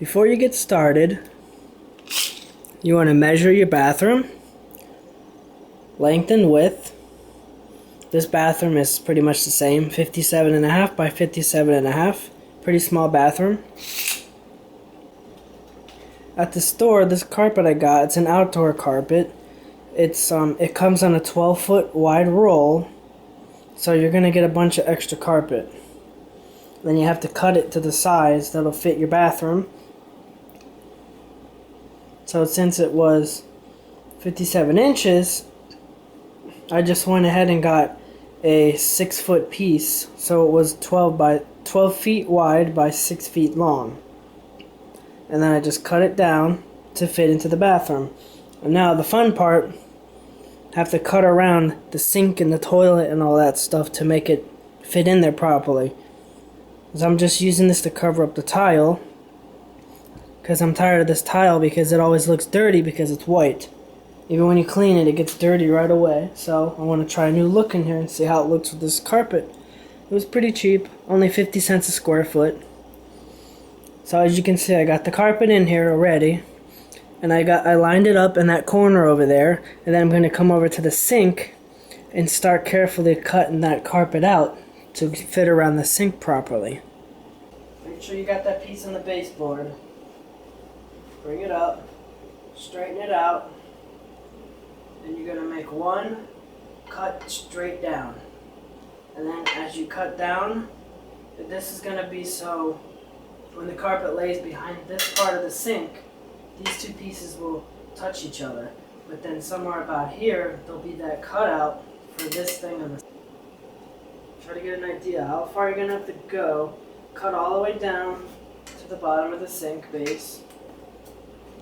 Before you get started, you want to measure your bathroom, length and width. This bathroom is pretty much the same, 57.5 by 57.5. Pretty small bathroom. At the store, this carpet I got, it's an outdoor carpet. It comes on a 12-foot wide roll, so you're gonna get a bunch of extra carpet. Then you have to cut it to the size that'll fit your bathroom. So since it was 57 inches, I just went ahead and got a 6-foot piece, so it was 12 feet wide by 6 feet long. And then I just cut it down to fit into the bathroom. And now the fun part, I have to cut around the sink and the toilet and all that stuff to make it fit in there properly. So I'm just using this to cover up the tile, because I'm tired of this tile because it always looks dirty because it's white. Even when you clean it, it gets dirty right away. So I want to try a new look in here and see how it looks with this carpet. It was pretty cheap, only 50 cents a square foot. So as you can see, I got the carpet in here already, and I lined it up in that corner over there, and then I'm going to come over to the sink and start carefully cutting that carpet out to fit around the sink properly. Make sure you got that piece on the baseboard. Bring it up, straighten it out, and you're going to make one cut straight down. And then as you cut down, this is going to be so when the carpet lays behind this part of the sink, these two pieces will touch each other. But then somewhere about here, there'll be that cutout for this thing on the. Try to get an idea how far you're going to have to go. Cut all the way down to the bottom of the sink base.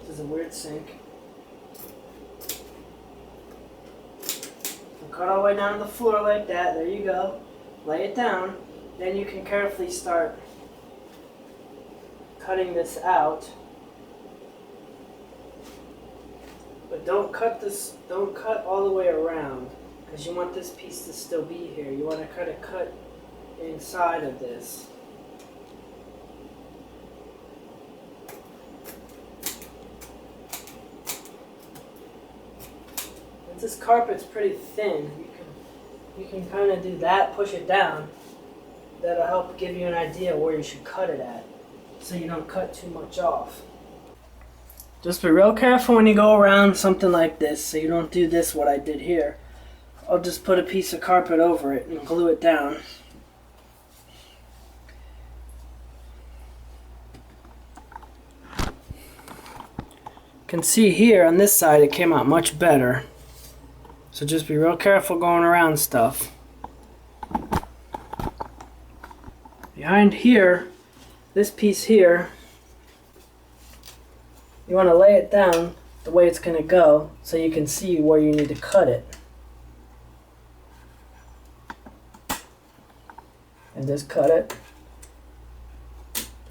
This is a weird sink. So cut all the way down to the floor like that. There you go. Lay it down. Then you can carefully start cutting this out. But don't cut all the way around, because you want this piece to still be here. You want to cut inside of this. Since this carpet's pretty thin, you can kind of do that, push it down. That'll help give you an idea where you should cut it at, so you don't cut too much off. Just be real careful when you go around something like this, so you don't do this what I did here. I'll just put a piece of carpet over it and glue it down. You can see here on this side it came out much better. So just be real careful going around stuff. Behind here, this piece here, you want to lay it down the way it's going to go so you can see where you need to cut it. And just cut it.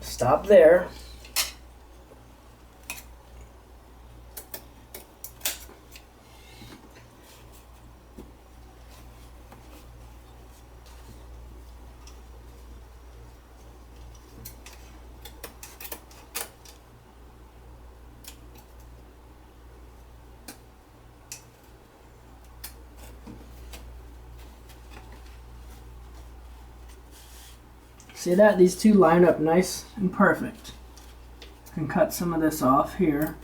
Stop there. See that? These two line up nice and perfect. I can cut some of this off here.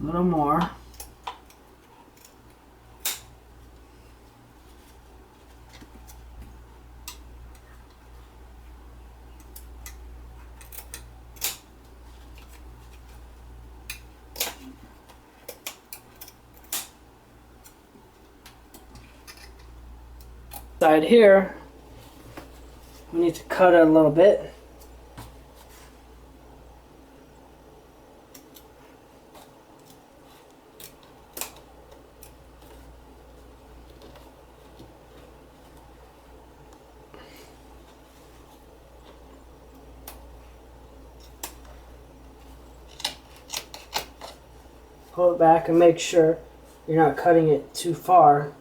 A little more. Side here, we need to cut it a little bit. Pull it back and make sure you're not cutting it too far,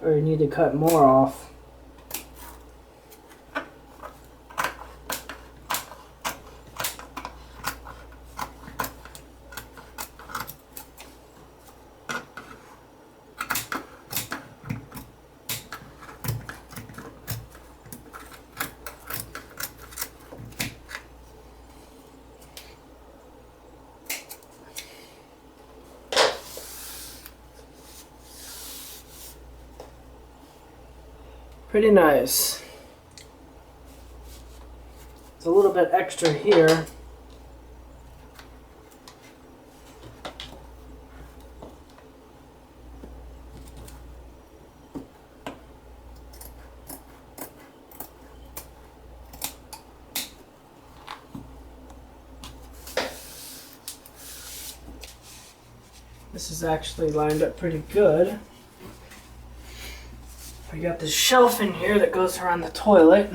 or you need to cut more off. Pretty nice. It's a little bit extra here. This is actually lined up pretty good. We got this shelf in here that goes around the toilet.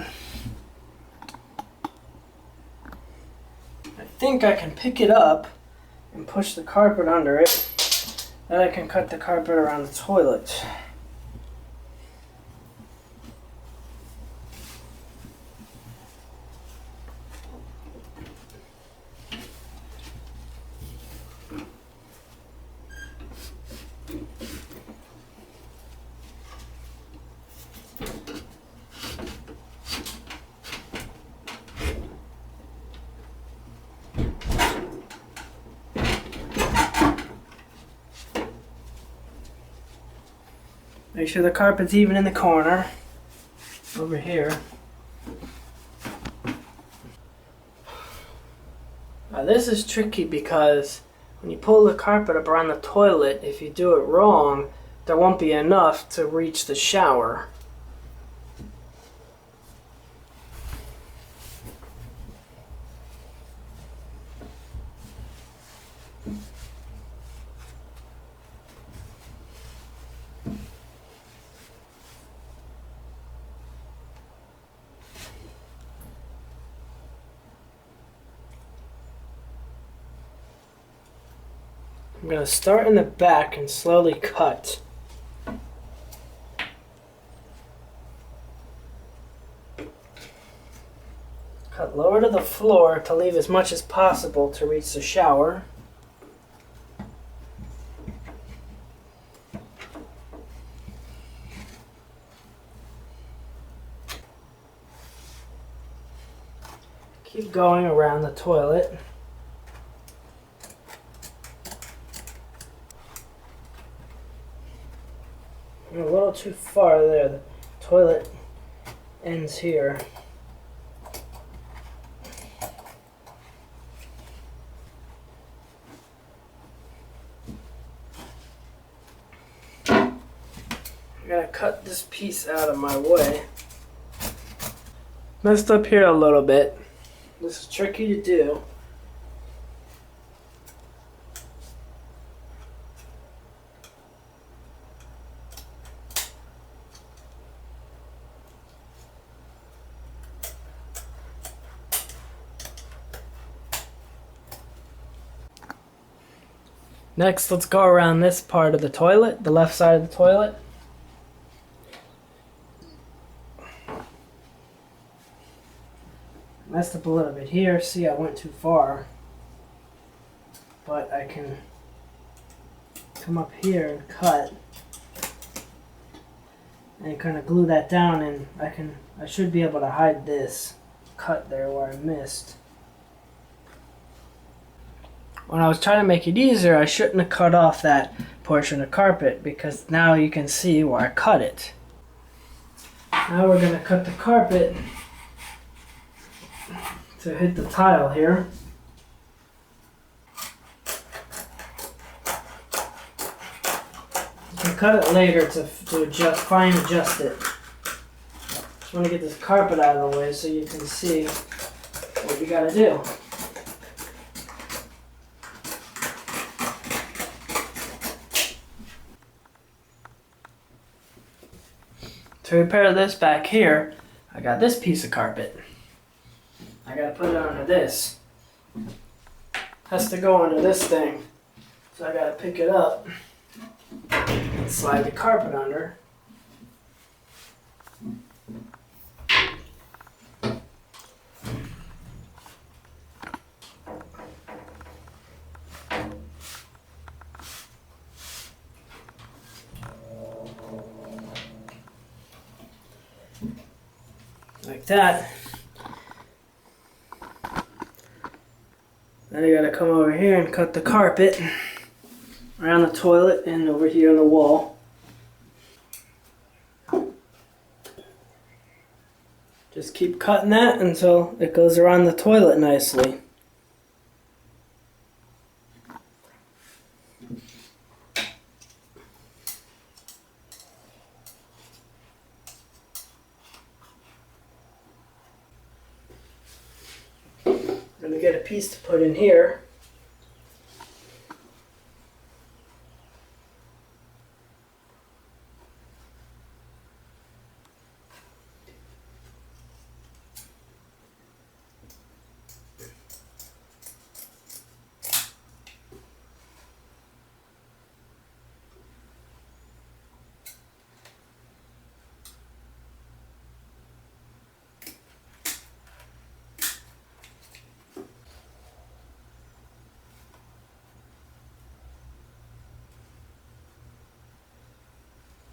I think I can pick it up and push the carpet under it. Then I can cut the carpet around the toilet. Make sure the carpet's even in the corner over here. Now this is tricky because when you pull the carpet up around the toilet, if you do it wrong, there won't be enough to reach the shower. I'm going to start in the back and slowly cut. Cut lower to the floor to leave as much as possible to reach the shower. Keep going around the toilet. A little too far there. The toilet ends here. I'm gonna cut this piece out of my way. Messed up here a little bit. This is tricky to do. Next, let's go around this part of the toilet, the left side of the toilet. Messed up a little bit here. See, I went too far. But I can come up here and cut. And kind of glue that down, and I should be able to hide this cut there where I missed. When I was trying to make it easier, I shouldn't have cut off that portion of carpet, because now you can see where I cut it. Now we're going to cut the carpet to hit the tile here. You can cut it later to adjust, fine adjust it. Just want to get this carpet out of the way so you can see what you got to do. To repair this back here, I got this piece of carpet. I gotta put it under this. Has to go under this thing. So I gotta pick it up and slide the carpet under. Like that. Then you gotta come over here and cut the carpet around the toilet and over here on the wall. Just keep cutting that until it goes around the toilet nicely. I'm going to get a piece to put in here.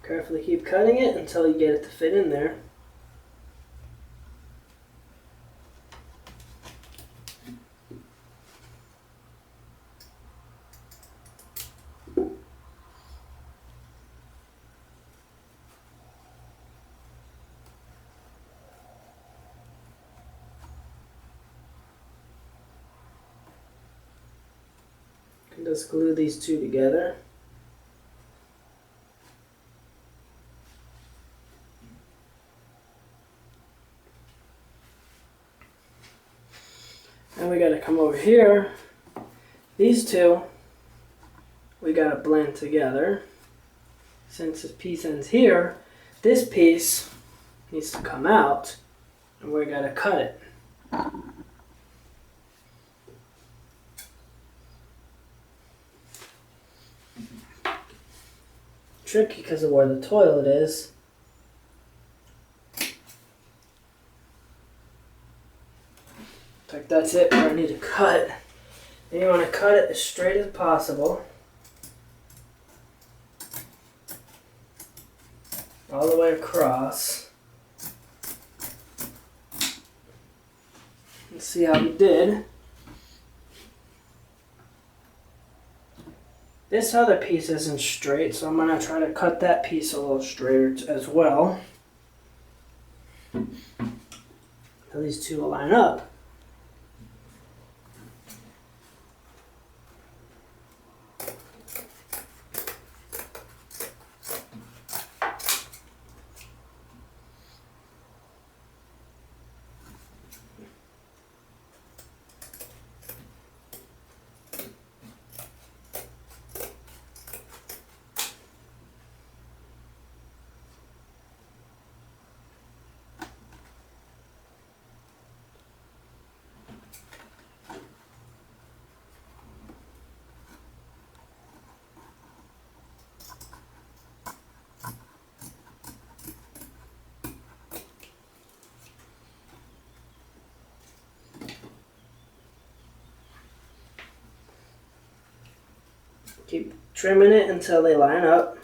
Carefully keep cutting it until you get it to fit in there. You can just glue these two together. And we gotta come over here. These two, we gotta blend together. Since this piece ends here, this piece needs to come out, and we gotta cut it. Tricky because of where the toilet is. Like that's it where I need to cut. And you want to cut it as straight as possible. All the way across. Let's see how we did. This other piece isn't straight, so I'm going to try to cut that piece a little straighter as well. So these two will line up. Keep trimming it until they line up.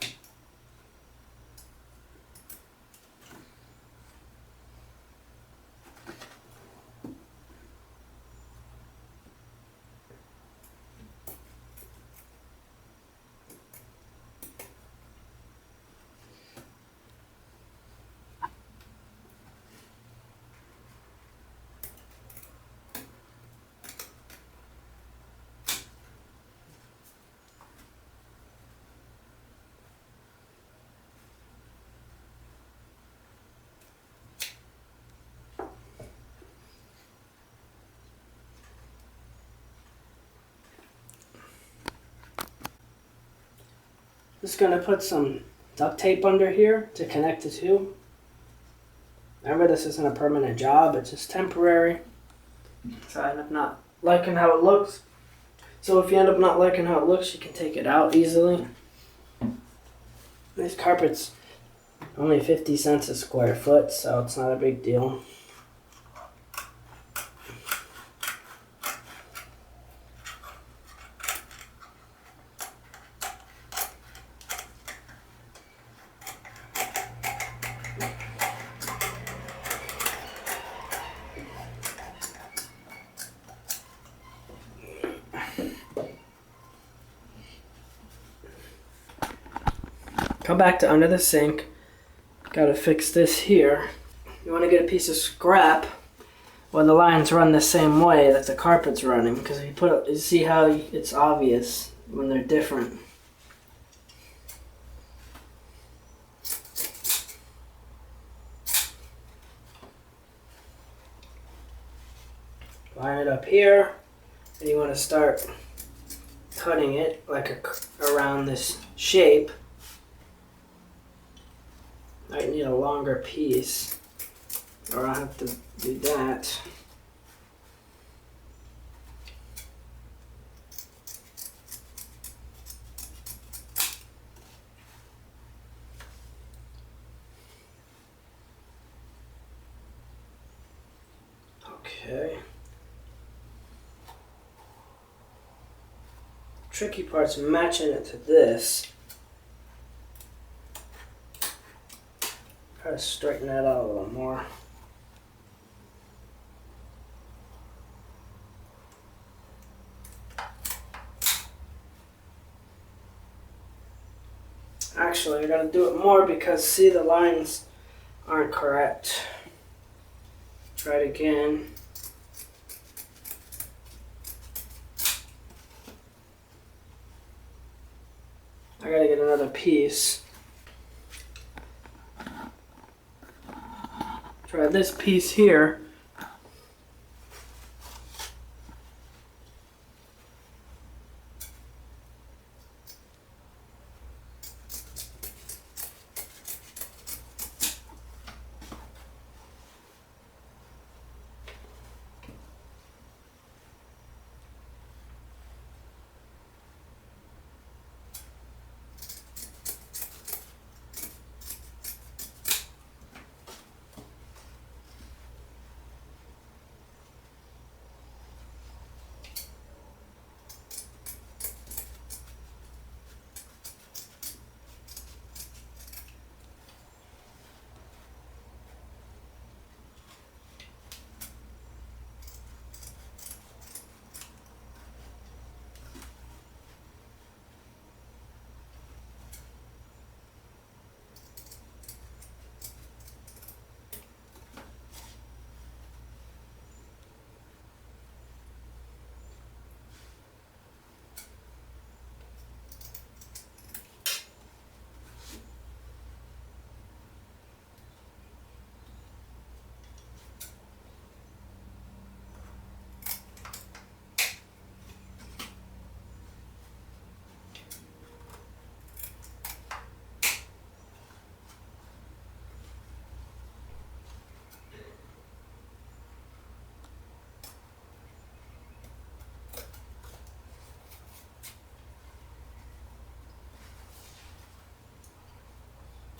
Just going to put some duct tape under here to connect the two. Remember, this isn't a permanent job, it's just temporary. So I end up not liking how it looks. So if you end up not liking how it looks, you can take it out easily. This carpet's only 50 cents a square foot, so it's not a big deal. Come back to under the sink. Gotta fix this here. You want to get a piece of scrap where the lines run the same way that the carpet's running, because if you see how it's obvious when they're different. Line it up here, and you want to start cutting it like around this shape. I need a longer piece, or I'll have to do that. Okay. Tricky part's matching it to this. Try to straighten that out a little more. Actually, I gotta do it more because see, the lines aren't correct. Try it again. I gotta get another piece. Try this piece here.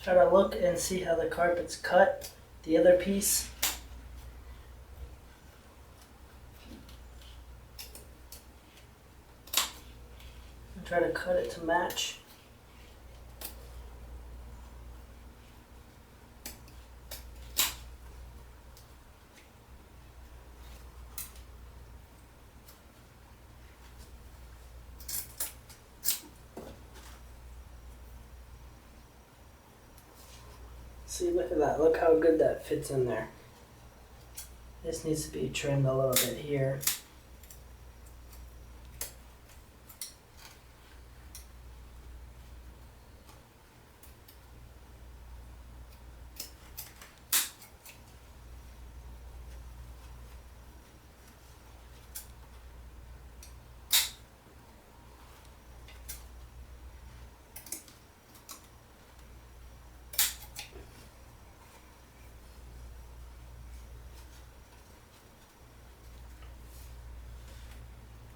Try to look and see how the carpet's cut, the other piece. And try to cut it to match. See, look at that. Look how good that fits in there. This needs to be trimmed a little bit here.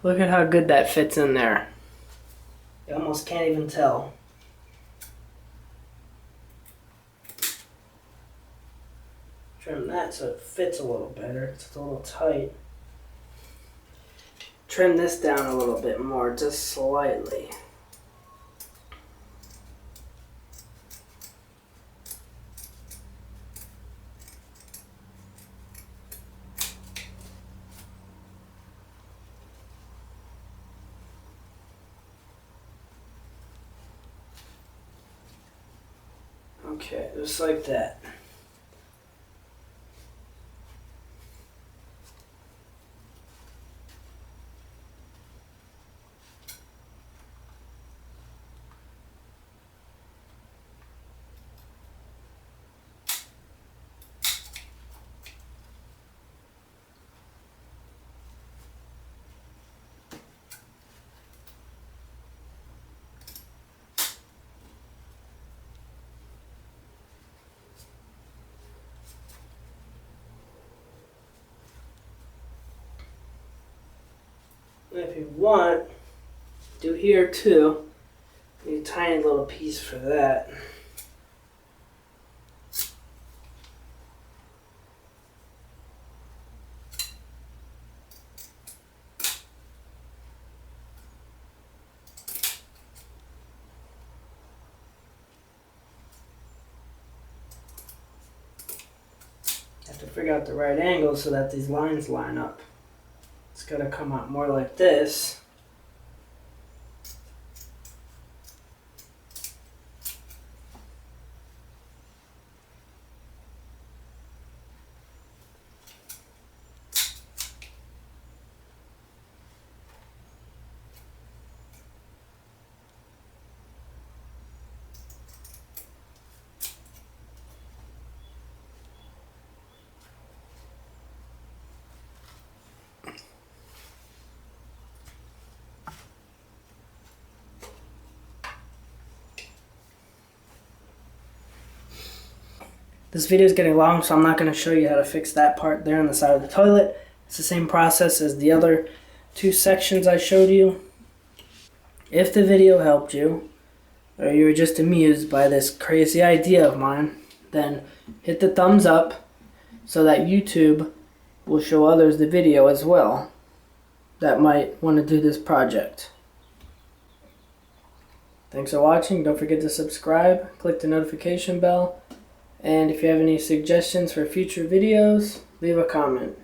Look at how good that fits in there. You almost can't even tell. Trim that so it fits a little better. It's a little tight. Trim this down a little bit more, just slightly. Okay, just like that. If you want, do here too. A tiny little piece for that. Have to figure out the right angle so that these lines line up. It's got to come out more like this. This video is getting long, so I'm not going to show you how to fix that part there on the side of the toilet. It's the same process as the other two sections I showed you. If the video helped you, or you were just amused by this crazy idea of mine, then hit the thumbs up so that YouTube will show others the video as well that might want to do this project. Thanks for watching. Don't forget to subscribe, click the notification bell, and if you have any suggestions for future videos, leave a comment.